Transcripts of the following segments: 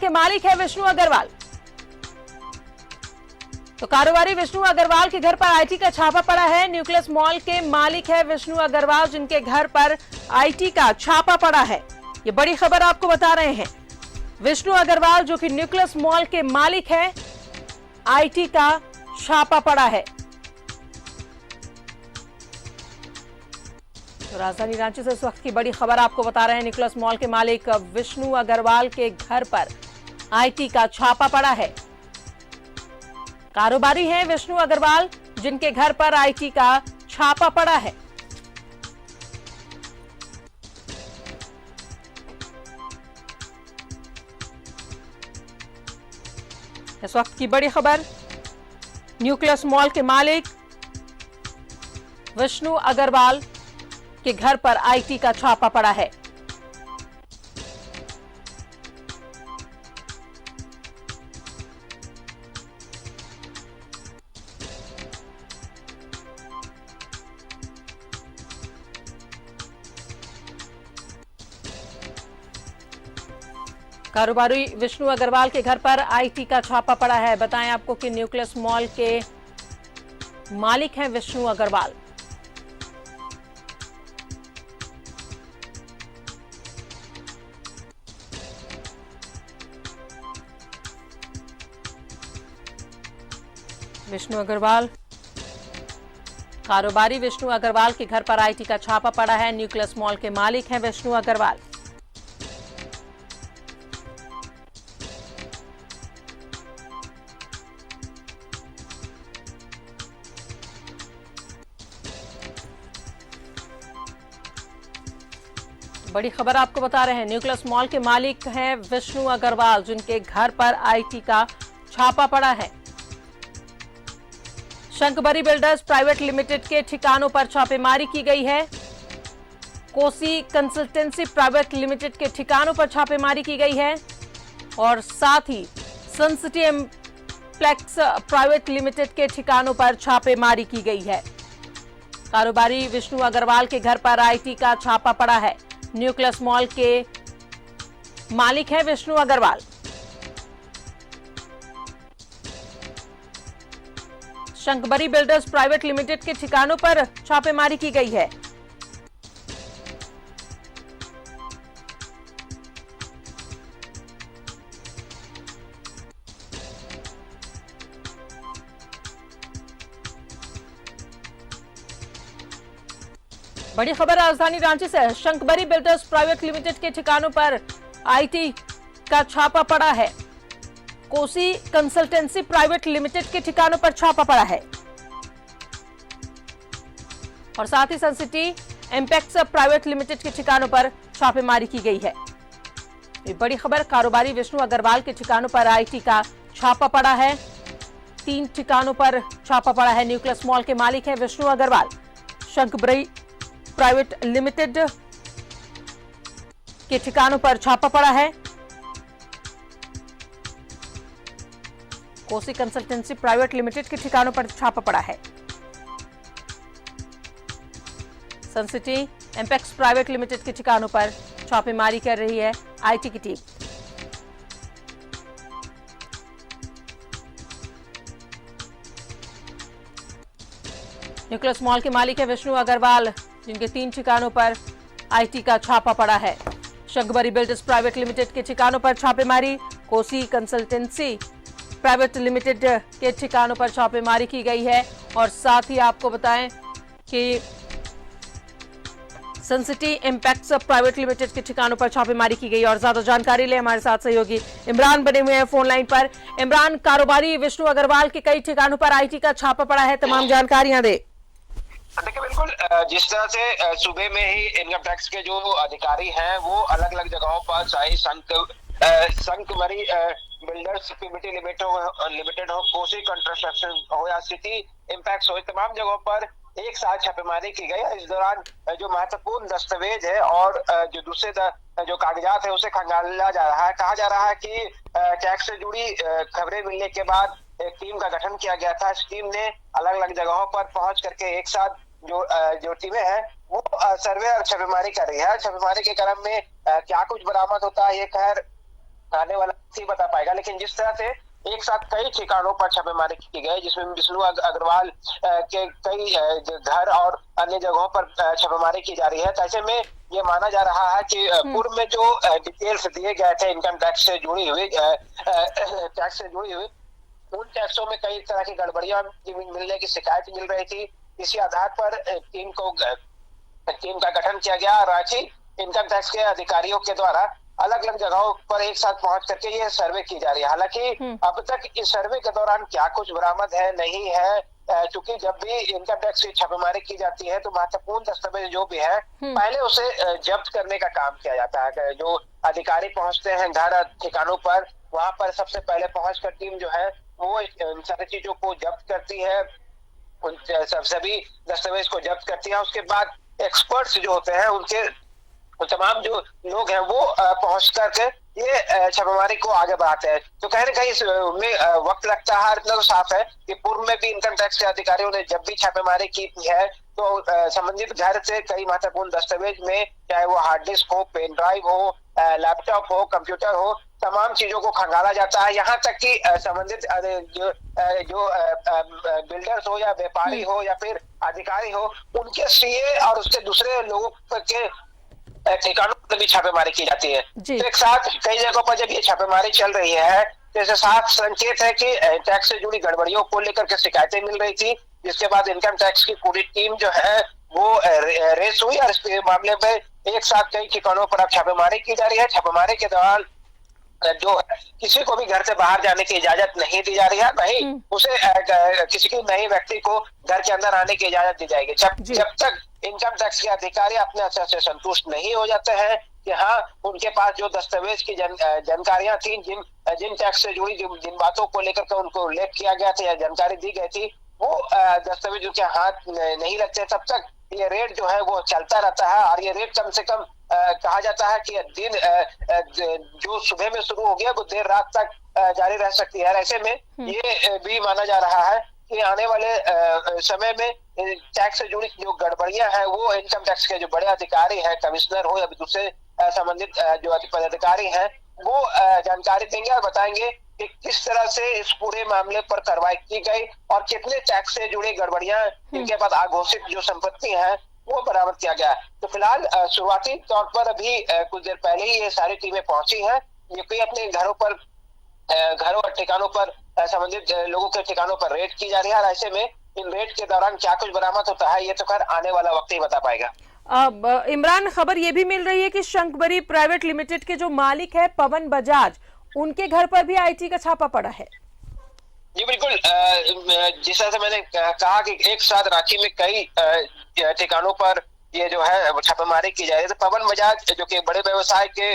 के मालिक है विष्णु अग्रवाल। तो कारोबारी विष्णु अग्रवाल के घर पर आईटी का छापा पड़ा है। न्यूक्लियस मॉल के मालिक है विष्णु अग्रवाल, जिनके घर पर आईटी का छापा पड़ा है। ये बड़ी खबर आपको बता रहे हैं। विष्णु अग्रवाल जो कि न्यूक्लियस मॉल के मालिक है, आईटी का छापा पड़ा है। तो राजधानी रांची से इस वक्त की बड़ी खबर आपको बता रहे हैं। न्यूक्लियस मॉल के मालिक विष्णु अग्रवाल के घर पर आईटी का छापा पड़ा है। कारोबारी हैं विष्णु अग्रवाल, जिनके घर पर आईटी का छापा पड़ा है। इस वक्त की बड़ी खबर, न्यूक्लियस मॉल के मालिक विष्णु अग्रवाल के घर पर आईटी का छापा पड़ा है। कारोबारी विष्णु अग्रवाल के घर पर आईटी का छापा पड़ा है। बताएं आपको कि न्यूक्लियस मॉल के मालिक हैं विष्णु अग्रवाल। विष्णु अग्रवाल, कारोबारी विष्णु अग्रवाल के घर पर आईटी का छापा पड़ा है। न्यूक्लियस मॉल के मालिक हैं विष्णु अग्रवाल। बड़ी खबर आपको बता रहे हैं। न्यूक्लियस मॉल के मालिक हैं विष्णु अग्रवाल, जिनके घर पर आईटी का छापा पड़ा है। शंकबरी बिल्डर्स प्राइवेट लिमिटेड के ठिकानों पर छापेमारी की गई है। कोसी कंसल्टेंसी प्राइवेट लिमिटेड के ठिकानों पर छापेमारी की गई है और साथ ही सनसिटी एम्प्लेक्स प्राइवेट लिमिटेड के ठिकानों पर छापेमारी की गई है। कारोबारी विष्णु अग्रवाल के घर पर आईटी का छापा पड़ा है। न्यूक्लियस मॉल के मालिक है Vishnu Agarwal. Shankbari builders private limited के ठिकानों पर छापेमारी की गई है। बड़ी खबर राजधानी रांची से। शंकबरी बिल्डर्स प्राइवेट लिमिटेड के ठिकानों पर आईटी का छापा पड़ा है। कोसी कंसल्टेंसी प्राइवेट लिमिटेड के ठिकानों पर छापा पड़ा है और साथ ही सनसिटी एम्पेक्स प्राइवेट लिमिटेड के ठिकानों पर छापेमारी की गई है। ये बड़ी खबर, कारोबारी विष्णु अग्रवाल के ठिकानों पर आईटी का छापा पड़ा है। 3 ठिकानों पर छापा पड़ा है। न्यूक्लियस मॉल के मालिक है विष्णु अग्रवाल। शंकबरी प्राइवेट लिमिटेड के ठिकानों पर छापा पड़ा है। कोसी कंसल्टेंसी प्राइवेट लिमिटेड के ठिकानों पर छापा पड़ा है। सनसिटी एम्पेक्स प्राइवेट लिमिटेड के ठिकानों पर छापेमारी कर रही है आईटी की टीम। न्यूक्लियस मॉल के मालिक है विष्णु अग्रवाल, जिनके 3 ठिकानों पर आईटी का छापा पड़ा है। शंकबरी बिल्डर्स प्राइवेट लिमिटेड के ठिकानों पर छापेमारी, कोसी कंसल्टेंसी प्राइवेट लिमिटेड के ठिकानों पर छापेमारी की गई है और साथ ही आपको बताएं कि सनसिटी इम्पैक्ट्स प्राइवेट लिमिटेड के ठिकानों पर छापेमारी की गई। और ज्यादा जानकारी ले हमारे साथ सहयोगी इमरान बने हुए हैं फोन लाइन पर। इमरान, कारोबारी विष्णु अग्रवाल के कई ठिकानों पर आईटी का छापा पड़ा है, तमाम जानकारियां दे। देखिए, बिल्कुल जिस तरह से सूबे में ही इनकम टैक्स के जो अधिकारी हैं वो अलग अलग जगहों पर, चाहे शंकबरी बिल्डर्स पीवीटी लिमिटेड हो, कोसी कंस्ट्रक्शन हो या सिटी इम्पैक्ट हो, तमाम जगहों पर एक साथ छापेमारी की गई। इस दौरान जो महत्वपूर्ण दस्तावेज है और जो दूसरे जो कागजात है उसे खंगाला जा रहा है। कहा जा रहा है कि टैक्स से जुड़ी खबरें मिलने के बाद एक टीम का गठन किया गया था। इस टीम ने अलग अलग जगहों पर पहुंच करके एक साथ जो टीमें हैं वो सर्वे और छापेमारी कर रही है। छापेमारी के क्रम में क्या कुछ बरामद होता है ये खैर आने वाला ही बता पाएगा। लेकिन जिस तरह से एक साथ कई ठिकानों पर छापेमारी की गई, जिसमें विष्णु अग्रवाल के कई घर और अन्य जगहों पर छापेमारी की जा रही है, तो ऐसे में ये माना जा रहा है कि पूर्व में जो डिटेल्स दिए गए थे इनकम टैक्स से जुड़ी हुई उन टैक्सों में कई तरह की गड़बड़ियां मिलने की शिकायत मिल रही थी। इसी आधार पर टीम का गठन किया गया। रांची इनकम टैक्स के अधिकारियों के द्वारा अलग अलग जगहों पर एक साथ पहुंच करके ये सर्वे की जा रही है। हालांकि अब तक इस सर्वे के दौरान क्या कुछ बरामद है नहीं है, क्योंकि जब भी इनकम टैक्स की छापेमारी की जाती है तो महत्वपूर्ण दस्तावेज जो भी है पहले उसे जब्त करने का काम किया जाता है। जो अधिकारी पहुंचते हैं घर ठिकानों पर, वहां पर सबसे पहले पहुंचकर टीम जो है वो इन सारी चीजों को जब्त करती है, उन सभी दस्तावेज को जब्त करती है। उसके बाद एक्सपर्ट्स जो होते हैं उनके तमाम जो लोग हैं वो पहुंच करके ये छापेमारी को आगे बढ़ाते हैं। तो कहीं ना कहीं इसमें वक्त लगता है। इतना तो साफ है कि पूर्व में भी इनकम टैक्स के अधिकारियों ने जब भी छापेमारी की है तो संबंधित घर से कई महत्वपूर्ण दस्तावेज में, चाहे वो हार्ड डिस्क हो, पेन ड्राइव हो, लैपटॉप हो, कंप्यूटर हो, तमाम चीजों को खंगाला जाता है। यहाँ तक कि संबंधित जो बिल्डर्स हो या व्यापारी हो या फिर अधिकारी हो, उनके सीए और उसके दूसरे लोगों के ठिकानों पर भी छापेमारी की जाती है। तो एक साथ कई जगहों पर जब ये छापेमारी चल रही है तो इससे साफ संकेत है कि टैक्स से जुड़ी गड़बड़ियों को लेकर के शिकायतें मिल रही थी, जिसके बाद इनकम टैक्स की पूरी टीम जो है वो रेस हुई और इस मामले में एक साथ कई ठिकानों पर अब छापेमारी की जा रही है। छापेमारी के दौरान जो किसी को भी घर से बाहर जाने की इजाजत नहीं दी जा रही है, नहीं उसे किसी की नई व्यक्ति को घर के अंदर आने की इजाजत दी जाएगी जब तक इनकम टैक्स के अधिकारी अपने असर से संतुष्ट नहीं हो जाते हैं कि हाँ उनके पास जो दस्तावेज की जानकारियां थी, जिन टैक्स से जुड़ी जिन बातों को लेकर के उनको उल्लेख किया गया था या जानकारी दी गई थी, वो दस्तावेज उनके हाथ नहीं लगते, तब तक ये रेट जो है वो चलता रहता है। और ये रेट कम से कम कहा जाता है कि दिन जो सुबह में शुरू हो गया वो देर रात तक जारी रह सकती है। ऐसे में ये भी माना जा रहा है कि आने वाले समय में टैक्स से जुड़ी जो गड़बड़ियां हैं वो इनकम टैक्स के जो बड़े अधिकारी हैं, कमिश्नर हो या दूसरे संबंधित जो पदाधिकारी हैं, वो जानकारी देंगे और बताएंगे कि किस तरह से इस पूरे मामले पर कार्रवाई की गई और कितने टैक्स से जुड़ी गड़बड़ियां, इनके बाद आघोषित जो संपत्ति है वो बरामद किया गया। तो फिलहाल शुरुआती तौर पर अभी कुछ देर पहले ही ये सारी टीमें पहुंची हैं। ये कोई अपने घरों और ठिकानों पर संबंधित लोगों के ठिकानों पर रेड की जा रही है। और ऐसे में इन रेड के दौरान क्या कुछ बरामद होता है ये तो खैर आने वाला वक्त ही बता पाएगा। अब इमरान, खबर ये भी मिल रही है कि शंकबरी प्राइवेट लिमिटेड के जो मालिक है पवन बजाज, उनके घर पर भी आईटी का छापा पड़ा है। जी बिल्कुल, जिस तरह से मैंने कहा कि एक साथ रांची में कई ठिकानों पर ये जो है छापेमारी की जा रही है, तो पवन बजाज जो कि बड़े व्यवसाय के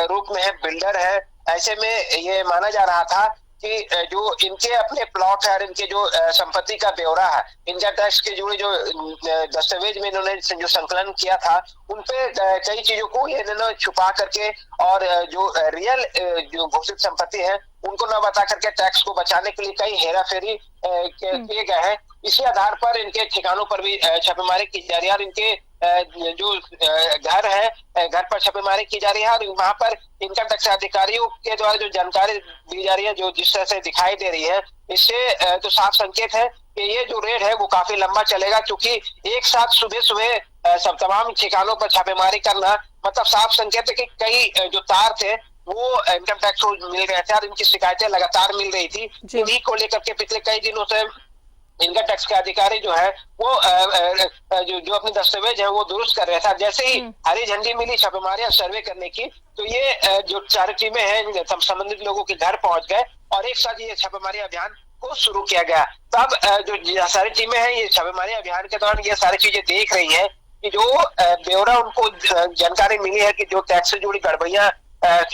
रूप में है, बिल्डर है, ऐसे में ये माना जा रहा था कि जो इनके अपने प्लॉट है और इनके जो संपत्ति का ब्यौरा है, इनकम टैक्स के जुड़े जो दस्तावेज में इन्होंने जो संकलन किया था उनपे कई चीजों को इन्होंने छुपा करके और जो रियल जो घोषित संपत्ति है उनको न बता करके टैक्स को बचाने के लिए कई हेरा फेरी किए गए हैं। इसी आधार पर इनके ठिकानों पर भी छापेमारी की जा रही है और इनके जो घर है घर पर छापेमारी की जा रही है और वहां पर इनकम टैक्स अधिकारियों के द्वारा जो जानकारी दी जा रही है, जो जिस तरह से दिखाई दे रही है, इससे तो साफ संकेत है कि ये जो रेड है वो काफी लंबा चलेगा, क्योंकि एक साथ सुबह सुबह सब तमाम ठिकानों पर छापेमारी करना मतलब साफ संकेत है कि कई जो तार थे वो इनकम टैक्स को मिल रहे थे और इनकी शिकायतें लगातार मिल रही थी। इन्हीं को लेकर के पिछले कई दिनों से इनकम टैक्स के अधिकारी जो है वो जो अपने दस्तावेज है वो दुरुस्त कर रहे थे। जैसे ही हरी झंडी मिली छापेमारी सर्वे करने की, तो ये जो चार टीमें हैं संबंधित लोगों के घर पहुंच गए और एक साथ ये छापेमारी अभियान को शुरू किया गया। तब जो सारी टीमें हैं ये छापेमारी अभियान के दौरान ये सारी चीजें देख रही है कि जो ब्यौरा उनको जानकारी मिली है कि जो टैक्स से जुड़ी गड़बड़ियां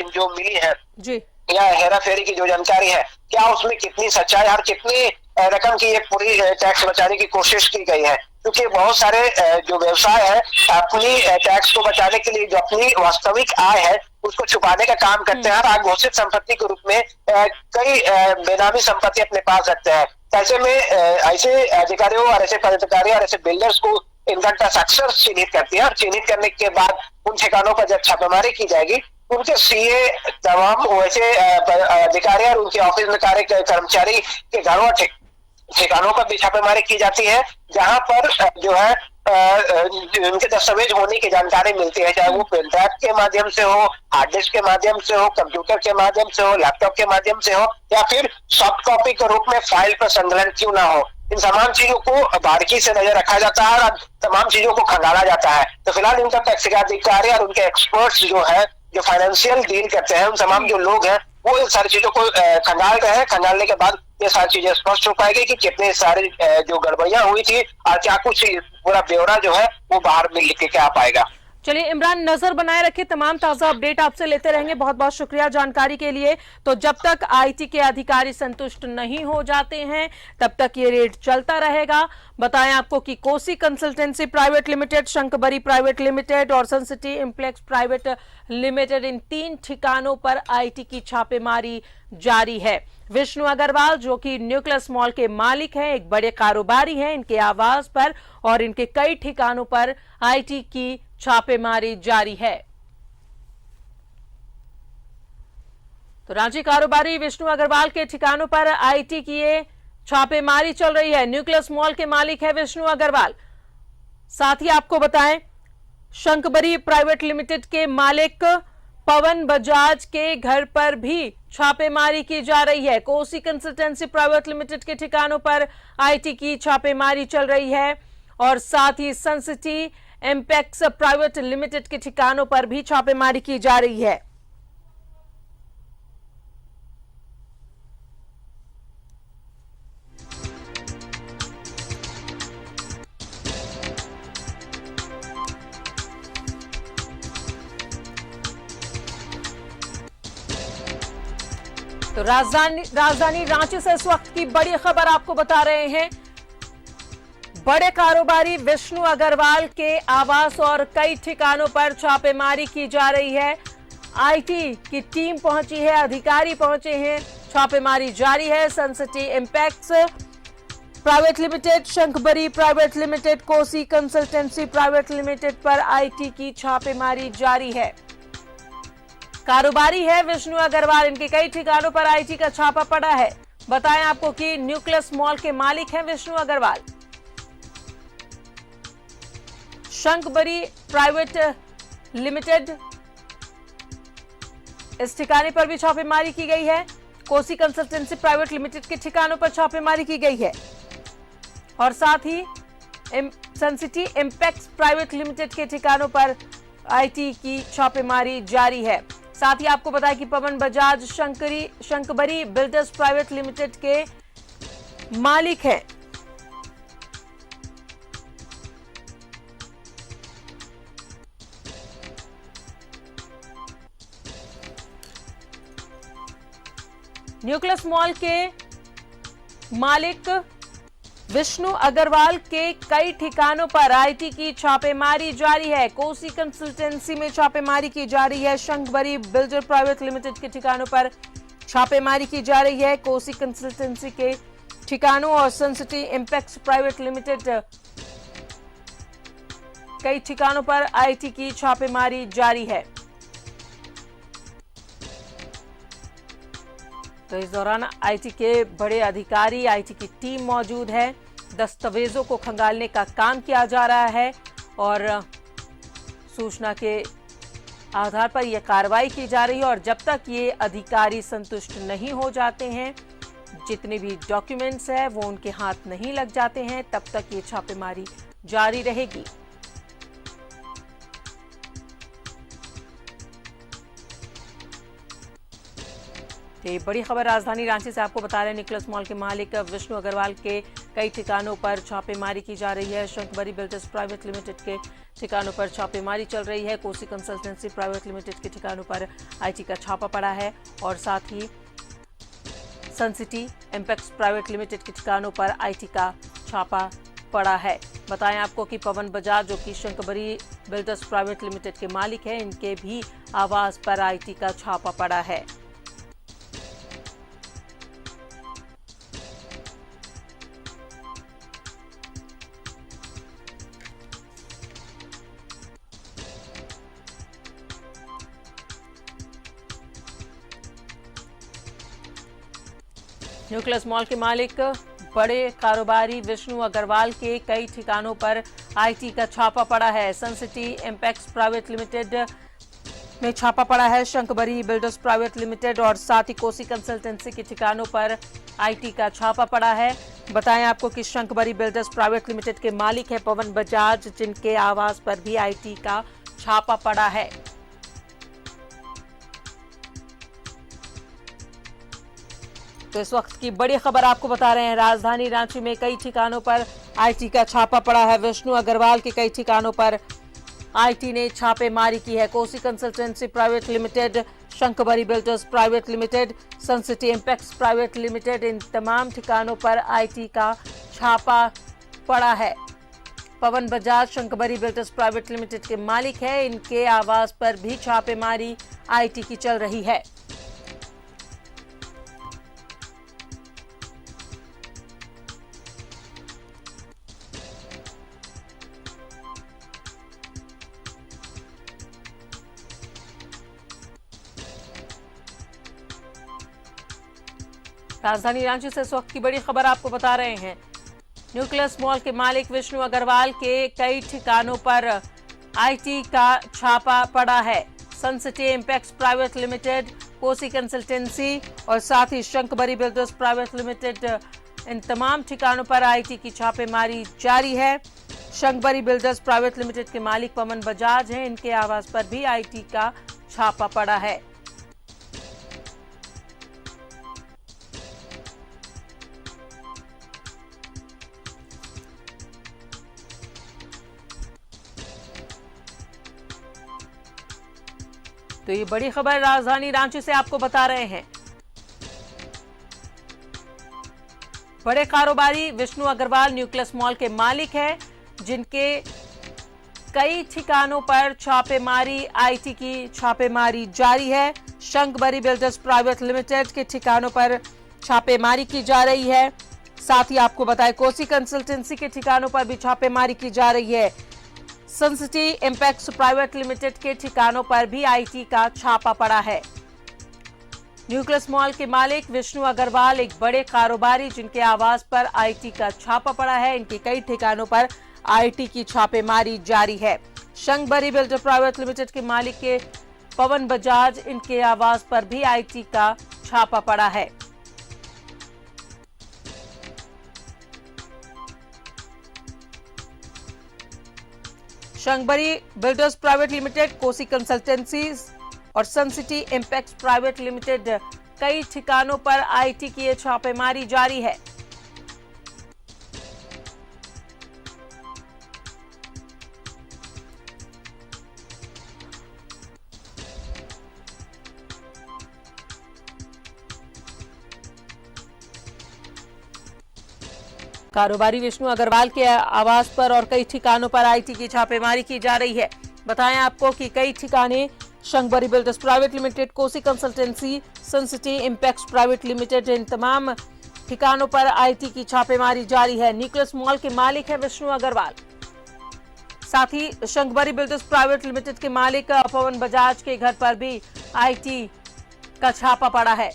जो मिली है जी या हेरा फेरी की जो जानकारी है, क्या उसमें कितनी सच्चाई और कितनी रकम की एक पूरी टैक्स बचाने की कोशिश की गई है। क्योंकि बहुत सारे जो व्यवसाय है अपनी टैक्स को बचाने के लिए जो अपनी वास्तविक आय है उसको छुपाने का काम करते हैं और घोषित संपत्ति के रूप में कई बेनामी संपत्ति अपने पास रखते हैं। ऐसे में ऐसे अधिकारियों और ऐसे पदाधिकारी और ऐसे बिल्डर्स को इनकम टैक्स अक्सर चिन्हित करती है और चिन्हित करने के बाद उन ठिकानों पर जब छापेमारी की जाएगी उनके सीए, तमाम वैसे अधिकारी और उनके ऑफिस में कार्य कर्मचारी के घरों ठिकानों पर भी छापेमारी की जाती है, जहां पर जो है उनके दस्तावेज होने की जानकारी मिलती है, चाहे वो पेन ड्राइव के माध्यम से हो, हार्ड डिस्क के माध्यम से हो, कंप्यूटर के माध्यम से हो, लैपटॉप के माध्यम से हो, या फिर सॉफ्ट कॉपी के रूप में फाइल पर संकलन क्यों ना हो। इन तमाम चीजों को बारीकी से नजर रखा जाता है और तमाम चीजों को खंगाला जाता है। तो फिलहाल इनकम टैक्स के अधिकारी और उनके एक्सपर्ट्स जो है, जो फाइनेंशियल डील करते हैं, उन तमाम जो लोग हैं, वो इन सारी चीजों को खंगाल रहे हैं। खंगालने के बाद ये सारी चीजें स्पष्ट हो पाएगी कि कितने सारे जो गड़बड़ियां हुई थी और क्या कुछ पूरा ब्यौरा जो है वो बाहर में लिख के आ पाएगा। चलिए इमरान, नजर बनाए रखिए, तमाम ताजा अपडेट आपसे लेते रहेंगे। बहुत बहुत शुक्रिया जानकारी के लिए। तो जब तक आईटी के अधिकारी संतुष्ट नहीं हो जाते हैं तब तक ये रेड चलता रहेगा। बताएं आपको कि Kosi consultancy private limited, Shankbari private limited और सनसिटी इम्प्लेक्स प्राइवेट लिमिटेड, इन 3 ठिकानों पर आईटी की छापेमारी जारी है। विष्णु अग्रवाल जो कि न्यूक्लियस मॉल के मालिक हैं, एक बड़े कारोबारी हैं, इनके आवास पर और इनके कई ठिकानों पर आईटी की छापेमारी जारी है। तो रांची कारोबारी विष्णु अग्रवाल के ठिकानों पर आईटी की ये छापेमारी चल रही है। न्यूक्लियस मॉल के मालिक है विष्णु अग्रवाल। साथ ही आपको बताएं, शंकबरी प्राइवेट लिमिटेड के मालिक पवन बजाज के घर पर भी छापेमारी की जा रही है। कोसी कंसल्टेंसी प्राइवेट लिमिटेड के ठिकानों पर आईटी की छापेमारी चल रही है और साथ ही सनसिटी एम्पेक्स प्राइवेट लिमिटेड के ठिकानों पर भी छापेमारी की जा रही है। तो राजधानी रांची से इस वक्त की बड़ी खबर आपको बता रहे हैं। बड़े कारोबारी विष्णु अग्रवाल के आवास और कई ठिकानों पर छापेमारी की जा रही है। आईटी की टीम पहुंची है, अधिकारी पहुंचे हैं, छापेमारी जारी है। Suncity impacts private limited, Shankbari private limited, Kosi consultancy private limited पर आईटी की छापेमारी जारी है। कारोबारी है विष्णु अग्रवाल, इनके कई ठिकानों पर आईटी का छापा पड़ा है। बताएं आपको कि न्यूक्लियस मॉल के मालिक हैं विष्णु अग्रवाल। शंकबरी प्राइवेट लिमिटेड, इस ठिकाने पर भी छापेमारी की गई है। कोसी कंसल्टेंसी प्राइवेट लिमिटेड के ठिकानों पर छापेमारी की गई है और साथ ही सनसिटी इम्पैक्ट्स प्राइवेट लिमिटेड के ठिकानों पर आईटी की छापेमारी जारी है। साथ ही आपको बताया कि पवन Bajaj Shankbari builders private limited के मालिक हैं। न्यूक्लियस मॉल के मालिक विष्णु अग्रवाल के कई ठिकानों पर आईटी की छापेमारी जारी है। कोसी कंसल्टेंसी में छापेमारी की जा रही है। शंकबरी बिल्डर प्राइवेट लिमिटेड के ठिकानों पर छापेमारी की जा रही है। कोसी कंसल्टेंसी के ठिकानों और सनसिटी इम्पैक्ट्स प्राइवेट लिमिटेड कई ठिकानों पर आईटी की छापेमारी जारी है। तो इस दौरान आईटी के बड़े अधिकारी, आईटी की टीम मौजूद है। दस्तावेजों को खंगालने का काम किया जा रहा है और सूचना के आधार पर यह कार्रवाई की जा रही है। और जब तक ये अधिकारी संतुष्ट नहीं हो जाते हैं, जितने भी डॉक्यूमेंट्स है वो उनके हाथ नहीं लग जाते हैं, तब तक ये छापेमारी जारी रहेगी। ये बड़ी खबर राजधानी रांची से आपको बता रहे हैं। न्यूक्लियस मॉल के मालिक विष्णु अग्रवाल के कई ठिकानों पर छापेमारी की जा रही है। शंकबरी बिल्डर्स प्राइवेट लिमिटेड के ठिकानों पर छापेमारी चल रही है। कोसी कंसल्टेंसी प्राइवेट लिमिटेड के ठिकानों पर आईटी का छापा पड़ा है और साथ ही सनसिटी इम्पैक्ट्स प्राइवेट लिमिटेड के ठिकानों पर आईटी का छापा पड़ा है। बताएं आपको कि पवन बजाज जो कि शंकबरी बिल्डर्स प्राइवेट लिमिटेड के मालिक हैं, इनके भी आवास पर आईटी का छापा पड़ा है। न्यूक्लियस मॉल के मालिक बड़े कारोबारी विष्णु अग्रवाल के कई ठिकानों पर आईटी का छापा पड़ा है। सनसिटी इंपैक्ट्स प्राइवेट लिमिटेड में छापा पड़ा है। शंकबरी बिल्डर्स प्राइवेट लिमिटेड और साथ ही कोसी कंसल्टेंसी के ठिकानों पर आईटी का छापा पड़ा है। बताएं आपको कि शंकबरी बिल्डर्स प्राइवेट लिमिटेड के मालिक है पवन बजाज, जिनके आवास पर भी आईटी का छापा पड़ा है। तो इस वक्त की बड़ी खबर आपको बता रहे हैं, राजधानी रांची में कई ठिकानों पर आईटी का छापा पड़ा है। विष्णु अग्रवाल के कई ठिकानों पर आईटी ने छापेमारी की है। Kosi consultancy private limited, Shankbari builders private limited, Suncity impacts private limited, इन तमाम ठिकानों पर आईटी का छापा पड़ा है। Pawan Bajaj Shankbari builders private limited के मालिक है। इनके आवास पर भी छापेमारी आईटी की चल रही है। राजधानी रांची से इस वक्त की बड़ी खबर आपको बता रहे हैं। न्यूक्लियस मॉल के मालिक विष्णु अग्रवाल के कई ठिकानों पर आईटी का छापा पड़ा है। Sun City impacts private limited, Kosi consultancy और साथ ही शंकबरी बिल्डर्स प्राइवेट लिमिटेड, इन तमाम ठिकानों पर आईटी की छापेमारी जारी है। शंकबरी बिल्डर्स प्राइवेट लिमिटेड के मालिक पवन बजाज हैं। इनके आवास पर भी आईटी का छापा पड़ा है। तो ये बड़ी खबर राजधानी रांची से आपको बता रहे हैं। बड़े कारोबारी विष्णु अग्रवाल न्यूक्लियस मॉल के मालिक हैं, जिनके कई ठिकानों पर छापेमारी, आईटी की छापेमारी जारी है। शंकबरी बिल्डर्स प्राइवेट लिमिटेड के ठिकानों पर छापेमारी की जा रही है। साथ ही आपको बताएं कोसी कंसल्टेंसी के ठिकानों पर भी छापेमारी की जा रही है। सनसिटी इंपैक्ट्स प्राइवेट लिमिटेड के ठिकानों पर भी आईटी का छापा पड़ा है। न्यूक्लियस मॉल के मालिक विष्णु अग्रवाल एक बड़े कारोबारी, जिनके आवास पर आईटी का छापा पड़ा है। इनके कई ठिकानों पर आईटी की छापेमारी जारी है। शंकबरी बिल्डर प्राइवेट लिमिटेड के मालिक के पवन बजाज, इनके आवास पर भी आईटी का छापा पड़ा है। Shankbari builders private limited, Kosi consultancies और सनसिटी इंपैक्ट्स प्राइवेट लिमिटेड, कई ठिकानों पर आईटी की छापेमारी जारी है। कारोबारी विष्णु अग्रवाल के आवास पर और कई ठिकानों पर आईटी की छापेमारी की जा रही है। बताएं आपको कि कई ठिकाने Shankbari builders private limited, Kosi consultancy, Suncity impacts private limited, इन तमाम ठिकानों पर आईटी की छापेमारी जारी है। न्यूक्लियस मॉल के मालिक है विष्णु अग्रवाल। साथ ही शंकबरी बिल्डर्स प्राइवेट लिमिटेड के मालिक पवन बजाज के घर पर भी आईटी का छापा पड़ा है।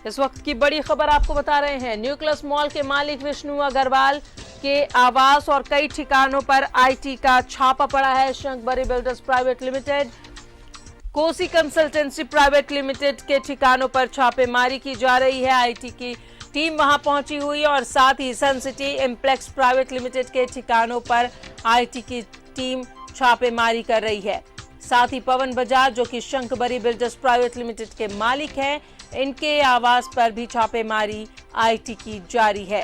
इस वक्त की बड़ी खबर आपको बता रहे हैं। न्यूक्लियस मॉल के मालिक विष्णु अग्रवाल के आवास और कई ठिकानों पर आईटी का छापा पड़ा है। Shankbari builders private limited, Kosi consultancy private limited के ठिकानों पर छापेमारी की जा रही है। आईटी की टीम वहां पहुंची हुई है और साथ ही सनसिटी इंपैक्ट्स प्राइवेट लिमिटेड के ठिकानों पर आईटी की टीम छापेमारी कर रही है। साथ ही पवन बजाज, जो कि शंकबरी बिल्डर्स प्राइवेट लिमिटेड के मालिक हैं, इनके आवास पर भी छापेमारी आईटी की जारी है।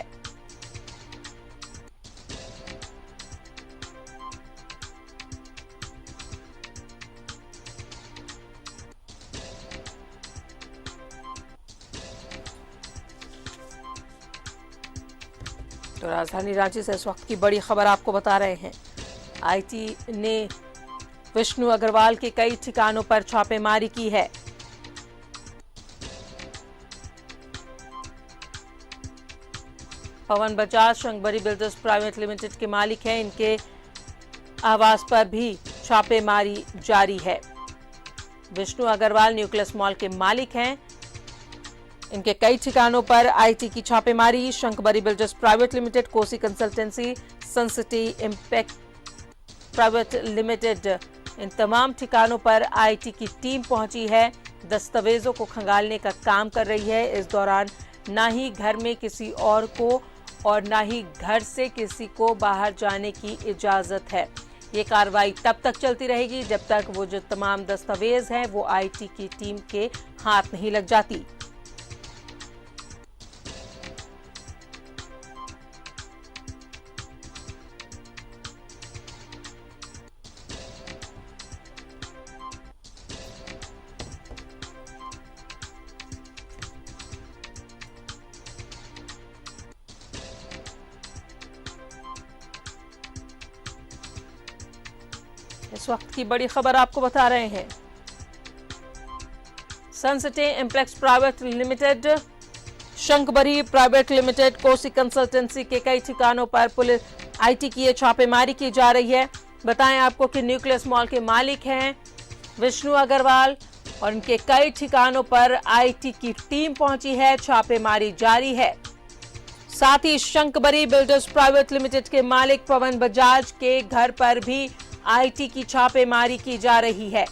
तो राजधानी रांची से इस वक्त की बड़ी खबर आपको बता रहे हैं। आईटी ने विष्णु अग्रवाल के कई ठिकानों पर छापेमारी की है। Pawan Bajaj Shankbari builders private limited के मालिक हैं। इनके आवास पर भी छापेमारी जारी है। विष्णु अग्रवाल न्यूक्लियस मॉल के मालिक हैं। इनके कई ठिकानों पर आईटी की छापेमारी। Shankbari builders private limited, Kosi consultancy, Suncity impact private limited, इन तमाम ठिकानों पर आईटी की टीम पहुंची है। दस्तावेजों को खंगालने का काम कर रही है। इस दौरान ना ही घर में किसी और को और ना ही घर से किसी को बाहर जाने की इजाजत है। ये कार्रवाई तब तक चलती रहेगी जब तक वो जो तमाम दस्तावेज हैं वो आईटी की टीम के हाथ नहीं लग जाती। इस वक्त की बड़ी खबर आपको बता रहे हैं। Suncity impact private limited, Shankbari private limited, Kosi consultancy के कई ठिकानों पर पुलिस आईटी की छापेमारी की जा रही है। बताएं आपको कि न्यूक्लियस मॉल के मालिक हैं विष्णु अग्रवाल और इनके कई ठिकानों पर आईटी की टीम पहुंची है। छापेमारी जारी है। साथ ही शंकबरी बिल्डर्स प्राइवेट लिमिटेड के मालिक पवन बजाज के घर पर भी आईटी की छापेमारी की जा रही है।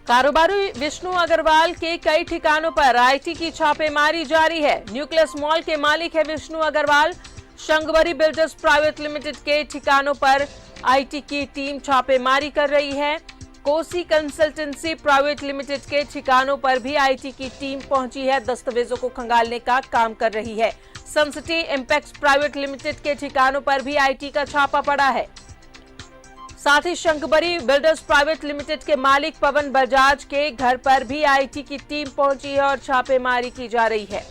कारोबारी विष्णु अग्रवाल के कई ठिकानों पर आईटी की छापेमारी जारी है। न्यूक्लियस मॉल के मालिक है Vishnu Agarwal. Shankbari builders private limited के ठिकानों पर आईटी की टीम छापेमारी कर रही है। कोसी कंसल्टेंसी प्राइवेट लिमिटेड के ठिकानों पर भी आईटी की टीम पहुंची है। दस्तावेजों को खंगालने का काम कर रही है। सनसिटी इंपैक्ट प्राइवेट लिमिटेड के ठिकानों पर भी आईटी का छापा पड़ा है। साथ ही शंकबरी बिल्डर्स प्राइवेट लिमिटेड के मालिक पवन बजाज के घर पर भी आईटी की टीम पहुंची है और छापेमारी की जा रही है।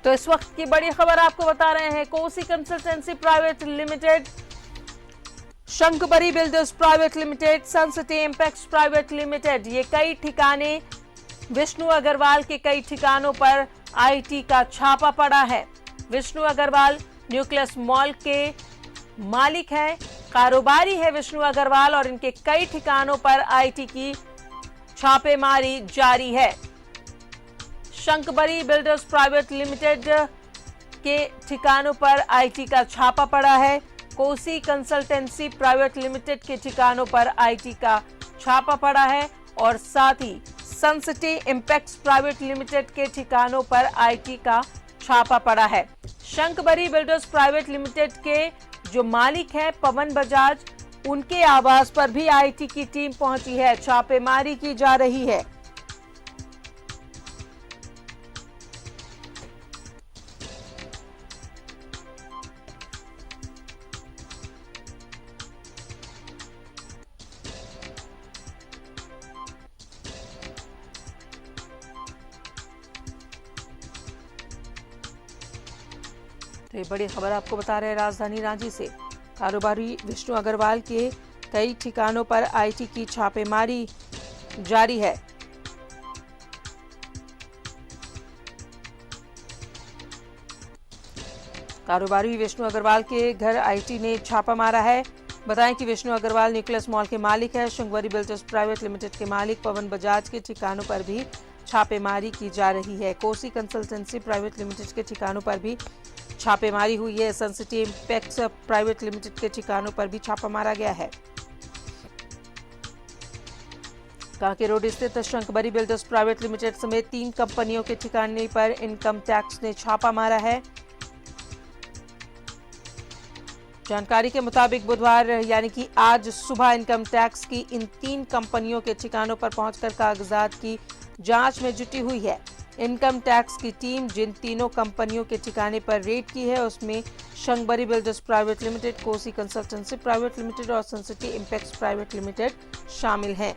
तो इस वक्त की बड़ी खबर आपको बता रहे हैं। Kosi consultancy private limited, Shankbari builders private limited, Suncity impact private limited, ये कई ठिकाने विष्णु अग्रवाल के कई ठिकानों पर आईटी का छापा पड़ा है। विष्णु अग्रवाल न्यूक्लियस मॉल के मालिक हैं, कारोबारी है विष्णु अग्रवाल और इनके कई ठिकानों पर आईटी की छापेमारी जारी है। शंकबरी बिल्डर्स प्राइवेट लिमिटेड के ठिकानों पर आईटी का छापा पड़ा है। कोसी कंसल्टेंसी प्राइवेट लिमिटेड के ठिकानों पर आईटी का छापा पड़ा है और साथ ही सनसिटी इंपैक्ट प्राइवेट लिमिटेड के ठिकानों पर आईटी का छापा पड़ा है। शंकबरी बिल्डर्स प्राइवेट लिमिटेड के जो मालिक हैं पवन बजाज, उनके आवास पर भी आईटी की टीम पहुंची है। छापेमारी की जा रही है। तो ये बड़ी खबर आपको बता रहे हैं राजधानी रांची से। कारोबारी विष्णु अग्रवाल के कई ठिकानों पर आईटी की छापेमारी जारी है। कारोबारी विष्णु अग्रवाल के घर आईटी ने छापा मारा है। बताएं कि विष्णु अग्रवाल न्यूक्लियस मॉल के मालिक है। शंकबरी बिल्डर्स प्राइवेट लिमिटेड के मालिक पवन बजाज के ठिकानों पर भी छापेमारी की जा रही है। कोसी कंसल्टेंसी प्राइवेट लिमिटेड के ठिकानों पर भी छापेमारी हुई है। सनसिटी इंपैक्ट प्राइवेट लिमिटेड के ठिकानों पर भी छापा मारा गया है। कांके रोड स्थित शंकबरी बिल्डर्स प्राइवेट लिमिटेड समेत 3 कंपनियों के ठिकाने पर इनकम टैक्स ने छापा मारा है। जानकारी के मुताबिक बुधवार यानी कि आज सुबह इनकम टैक्स की इन 3 कंपनियों के ठिकानों पर पहुंचकर कागजात की जांच में जुटी हुई है। इनकम टैक्स की टीम जिन तीनों कंपनियों के ठिकाने पर रेड की है उसमें Shankbari builders private limited, Kosi consultancy private limited और सनसिटी इंपेक्स प्राइवेट लिमिटेड शामिल हैं।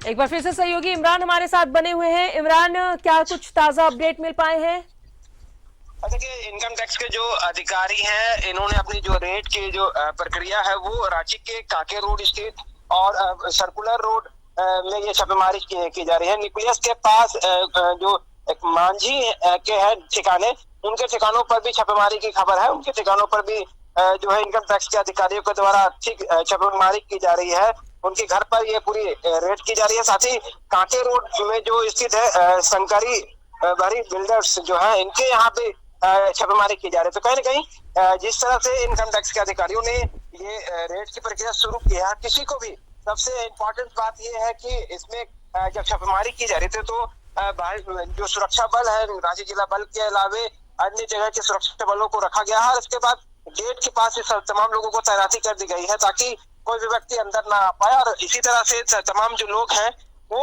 एक बार फिर से सहयोगी इमरान हमारे साथ बने हुए हैं। इमरान, क्या कुछ ताजा अपडेट मिल पाए हैं? देखिए, इनकम टैक्स के जो अधिकारी हैं इन्होंने अपनी जो रेड की जो प्रक्रिया है वो रांची के कांके रोड स्थित और सर्कुलर रोड में ये छापेमारी की जा रही है। न्यूक्लियस के पास जो एक मांझी के हैं ठिकाने, उनके ठिकानों पर भी छापेमारी की खबर है। उनके ठिकानों पर भी जो है इनकम टैक्स के अधिकारियों के द्वारा ठीक छापेमारी की जा रही है। उनके घर पर ये पूरी रेड की जा रही है। साथ ही कांके रोड में जो स्थित है शंकरी बरी बिल्डर्स जो है, इनके यहाँ पे छापेमारी की जा रही है। तो कहीं ना कहीं जिस तरह से इनकम टैक्स के अधिकारियों ने ये रेड की प्रक्रिया शुरू की है, किसी को भी सबसे इम्पोर्टेंट बात ये है कि इसमें जब छापेमारी की जा रही थी तो जो सुरक्षा बल है, रांची जिला बल के अलावे अन्य जगह के सुरक्षा बलों को रखा गया है और उसके बाद गेट के पास तमाम लोगों को तैनाती कर दी गई है ताकि कोई भी व्यक्ति अंदर ना आ पाए। और इसी तरह से तमाम जो लोग हैं वो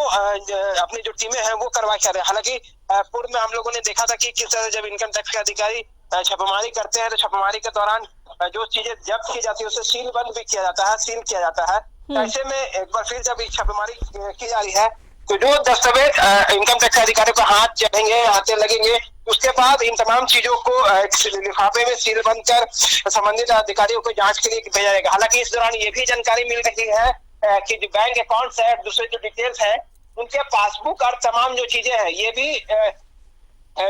अपनी जो टीमें हैं वो करवा के रहे हैं। हालांकि पूर्व में हम लोगों ने देखा था कि किस तरह जब इनकम टैक्स के अधिकारी छापेमारी करते हैं तो छापेमारी के दौरान जो चीजें जब्त की जाती है उसे सील बंद भी किया जाता है, सील किया जाता है। ऐसे में एक बार फिर जब छापेमारी की जा रही है तो जो दस्तावेज इनकम टैक्स अधिकारी को हाथ चढ़ेंगे, हाथे लगेंगे, उसके बाद इन तमाम चीजों को लिफाफे में सील बंद कर संबंधित अधिकारियों को जांच के लिए भेजा जाएगा। हालांकि इस दौरान ये भी जानकारी मिल रही है कि जो बैंक अकाउंट्स है, दूसरे जो डिटेल्स है, उनके पासबुक और तमाम जो चीजें हैं ये भी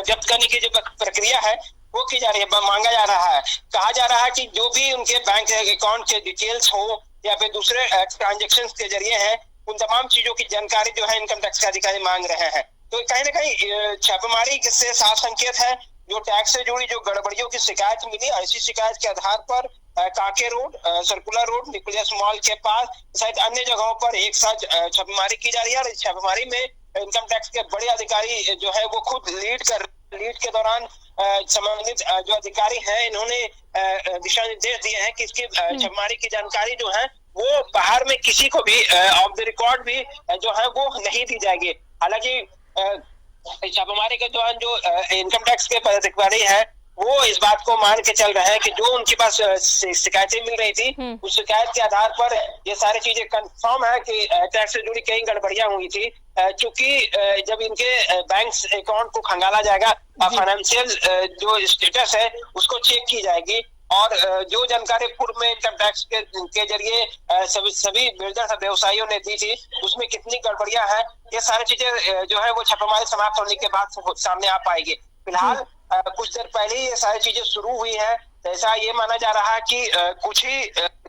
जब्त करने की जो प्रक्रिया है वो की जा रही है, मांगा जा रहा है। कहा जा रहा है कि जो भी उनके बैंक अकाउंट के डिटेल्स हो या फिर दूसरे ट्रांजेक्शन के जरिए है, उन तमाम चीजों की जानकारी जो है इनकम टैक्स के अधिकारी मांग रहे हैं। तो कहीं ना कहीं छापेमारी से साफ संकेत है जो टैक्स से जुड़ी जो गड़बड़ियों की शिकायत मिली, ऐसी शिकायत के आधार पर Kanke road, circular road, nucleus Mall के पास शायद अन्य जगहों पर एक साथ छापेमारी की जा रही है। और इस छापेमारी में इनकम टैक्स के बड़े अधिकारी जो है वो खुद लीड के दौरान संबंधित जो अधिकारी हैं इन्होंने दिशा निर्देश दिए हैं कि इसकी छापेमारी की जानकारी जो है वो बाहर में किसी को भी ऑफ द रिकॉर्ड भी जो है वो नहीं दी जाएगी। हालांकि छापेमारी के दौरान जो इनकम टैक्स के अधिकारी है वो इस बात को मान के चल रहे हैं कि जो उनके पास शिकायतें मिल रही थी उस शिकायत के आधार पर ये सारी चीजें कंफर्म है कि टैक्स से जुड़ी कई गड़बड़ियां हुई थी। क्योंकि जब इनके बैंक अकाउंट को खंगाला जाएगा, फाइनेंशियल जो स्टेटस है उसको चेक की जाएगी और जो जानकारी पूर्व में इनकम टैक्स के जरिए सभी बिल्डर्स और व्यवसायियों ने दी थी उसमें कितनी गड़बड़ियां हैं, ये सारी चीजें जो है वो छापेमारी समाप्त होने के बाद सामने आ पाएगी। फिलहाल कुछ देर पहले ये सारी चीजें शुरू हुई है, ऐसा ये माना जा रहा है कि कुछ ही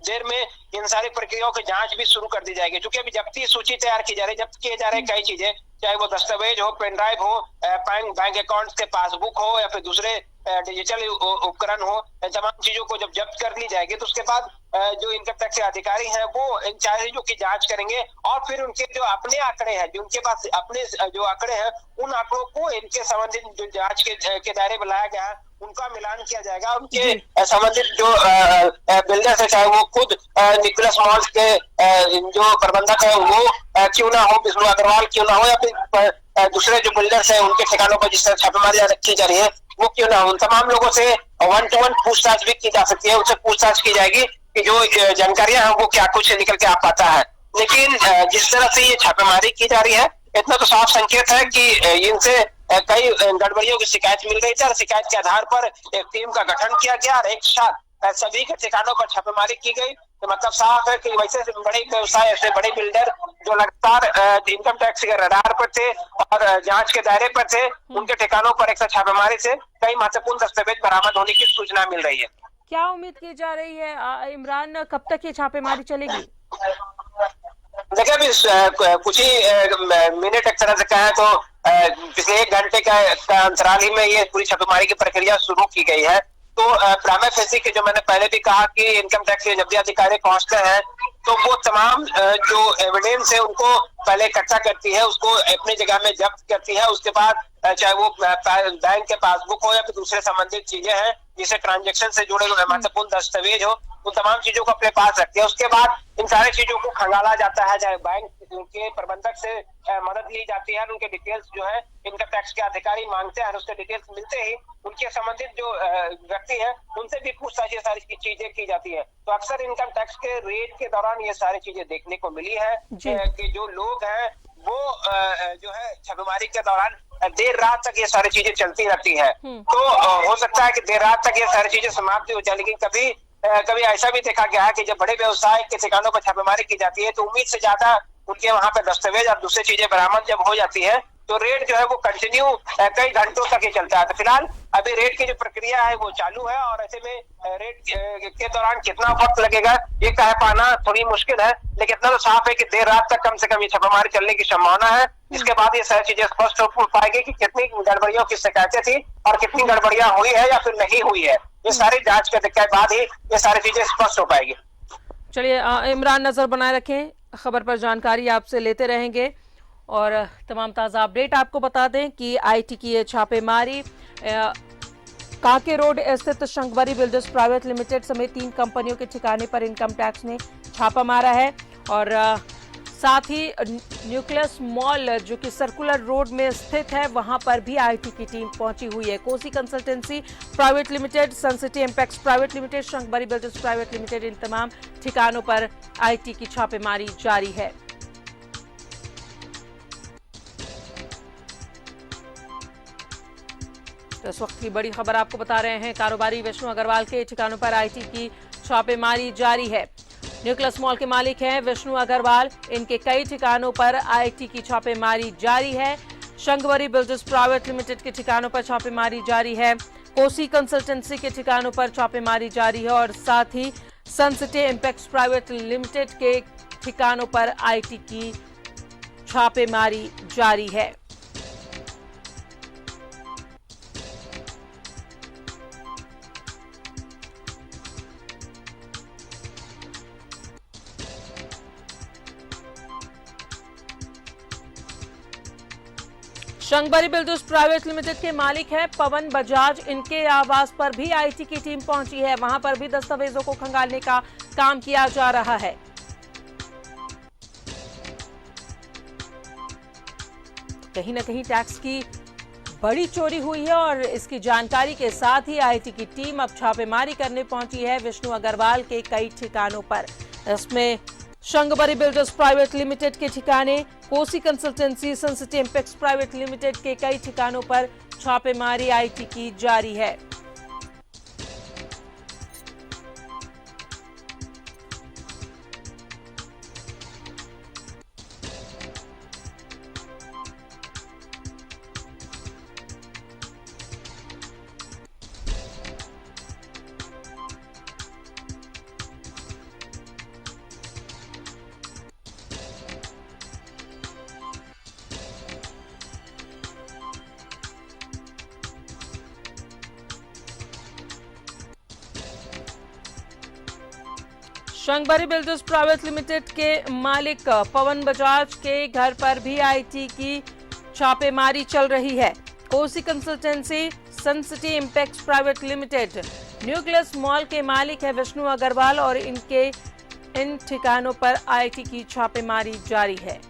देर में इन सारी प्रक्रियाओं की जांच भी शुरू कर दी जाएगी। क्योंकि अभी जब्ती सूची तैयार की जा रही है, जब्त किए जा रहे हैं कई चीजें, चाहे वो दस्तावेज हो, पेन ड्राइव हो, बैंक अकाउंट के पासबुक हो या फिर दूसरे डिजिटल उपकरण हो, तमाम चीजों को जब जब्त कर ली जाएगी तो उसके बाद जो इनकम टैक्स के अधिकारी हैं वो इन सारी चीजों की जांच करेंगे और फिर उनके जो अपने आंकड़े हैं, जो उनके पास अपने जो आंकड़े हैं, उन आंकड़ों को इनके संबंधित जो जांच के दायरे में लाया गया है उनका मिलान किया जाएगा। उनके संबंधित जो बिल्डर्स है, चाहे वो खुद न्यूक्लियस मॉल के जो प्रबंधक है वो क्यों ना हो, विष्णु अग्रवाल क्यों ना हो, या फिर दूसरे जो बिल्डर्स है उनके ठिकानों पर जिस तरह छापेमारी की जा रही है वो क्यों ना हो, उन तमाम लोगों से 1-to-1 पूछताछ भी की जा सकती है। उनसे पूछताछ की जाएगी कि जो जानकारियां हैं वो क्या कुछ निकल के आ पाता है। लेकिन जिस तरह से ये छापेमारी की जा रही है इतना तो साफ संकेत है कि इनसे कई गड़बड़ियों की शिकायत मिल रही थी और शिकायत के आधार पर एक टीम का गठन किया गया और एक साथ सभी के ठिकानों पर छापेमारी की गई। तो मतलब साफ है कि वैसे बड़े व्यवसाय, ऐसे बड़े बिल्डर जो लगातार इनकम टैक्स के रडार पर थे और जांच के दायरे पर थे, उनके ठिकानों पर एक साथ छापेमारी से कई महत्वपूर्ण दस्तावेज बरामद होने की सूचना मिल रही है। क्या उम्मीद की जा रही है इमरान, कब तक ये छापेमारी चलेगी? देखिए अभी कुछ ही मिनट एक तरह से कहें तो पिछले 1 घंटे का अंतराल ही में ये पूरी छापेमारी की प्रक्रिया शुरू की गई है। तो प्राइमा फेसी के जो मैंने पहले भी कहा कि इनकम टैक्स के जब भी अधिकारी पहुंचते हैं तो वो तमाम जो एविडेंस है उनको पहले इकट्ठा करती है, उसको अपनी जगह में जब्त करती है। उसके बाद चाहे वो बैंक के पासबुक हो या फिर दूसरे संबंधित चीजें हैं जिसे ट्रांजेक्शन से जुड़े हुए महत्वपूर्ण दस्तावेज हो, उन तमाम चीजों को अपने पास रखती है। उसके बाद इन सारी चीजों को खंगाला जाता है, चाहे बैंक के प्रबंधक से मदद ली जाती है। उनके डिटेल्स जो है इनकम टैक्स के अधिकारी मांगते हैं, उसके डिटेल्स मिलते ही उनके संबंधित जो व्यक्ति है उनसे भी पूछताछ ये सारी चीजें की जाती है। तो अक्सर इनकम टैक्स के रेड के दौरान ये सारी चीजें देखने को मिली है कि जो लोग हैं वो जो है छापेमारी के दौरान देर रात तक ये सारी चीजें चलती रहती है। तो हो सकता है कि देर रात तक ये सारी चीजें समाप्त हो जाए, लेकिन कभी ऐसा भी देखा गया है कि जब बड़े व्यवसाय के ठिकानों पर छापेमारी की जाती है तो उम्मीद से ज्यादा उनके वहां पे दस्तावेज और दूसरी चीजें बरामद जब हो जाती है तो रेड जो है वो कंटिन्यू कई घंटों तक ही चलता है। तो फिलहाल अभी रेड की जो प्रक्रिया है वो चालू है और ऐसे में रेड के दौरान कितना वक्त लगेगा ये कह पाना थोड़ी मुश्किल है, लेकिन इतना तो साफ है कि देर रात तक कम से कम ये छापेमारी चलने की संभावना है। इसके बाद ये सारी चीजें स्पष्ट हो पाएगी कि कितनी गड़बड़ियों की शिकायतें थी और कितनी गड़बड़ियां हुई है या फिर नहीं हुई है। ये सारी जांच के बाद ही ये सारी चीजें स्पष्ट हो पाएगी। चलिए इमरान, नजर बनाए रखें, खबर पर जानकारी आपसे लेते रहेंगे और तमाम ताज़ा अपडेट आपको बता दें कि आईटी की ये छापेमारी काके रोड स्थित शंकबरी बिल्डर्स प्राइवेट लिमिटेड समेत 3 कंपनियों के ठिकाने पर इनकम टैक्स ने छापा मारा है और साथ ही न्यूक्लियस मॉल जो कि सर्कुलर रोड में स्थित है वहां पर भी आईटी की टीम पहुंची हुई है। Kosi consultancy private limited, Suncity impex private limited, Shankbari builders private limited, इन तमाम ठिकानों पर आईटी की छापेमारी जारी है। तो इस वक्त की बड़ी खबर आपको बता रहे हैं, कारोबारी विष्णु अग्रवाल के ठिकानों पर आईटी की छापेमारी जारी है। न्यूक्लियस मॉल के मालिक हैं विष्णु अग्रवाल, इनके कई ठिकानों पर आईटी की छापेमारी जारी है। शंकबरी बिल्डर्स प्राइवेट लिमिटेड के ठिकानों पर छापेमारी जारी है, कोसी कंसल्टेंसी के ठिकानों पर छापेमारी जारी है और साथ ही सनसिटी इंपैक्स प्राइवेट लिमिटेड के ठिकानों पर आईटी की छापेमारी जारी है। शंकबरी बिल्डर्स प्राइवेट लिमिटेड के मालिक हैं पवन बजाज, इनके आवास पर भी आईटी की टीम पहुंची है, वहां पर भी दस्तावेजों को खंगालने का काम किया जा रहा है। कहीं ना कहीं टैक्स की बड़ी चोरी हुई है और इसकी जानकारी के साथ ही आईटी की टीम अब छापेमारी करने पहुंची है विष्णु अग्रवाल के कई ठिकानों पर। इसमें शंकबरी बिल्डर्स प्राइवेट लिमिटेड के ठिकाने, Kosi consultancy, Suncity impex private limited के कई ठिकानों पर छापेमारी आईटी की जारी है। शंकबरी बिल्डर्स प्राइवेट लिमिटेड के मालिक पवन बजाज के घर पर भी आईटी की छापेमारी चल रही है। Kosi consultancy, Suncity impex private limited, Nucleus Mall के मालिक है विष्णु अग्रवाल और इन ठिकानों पर आईटी की छापेमारी जारी है।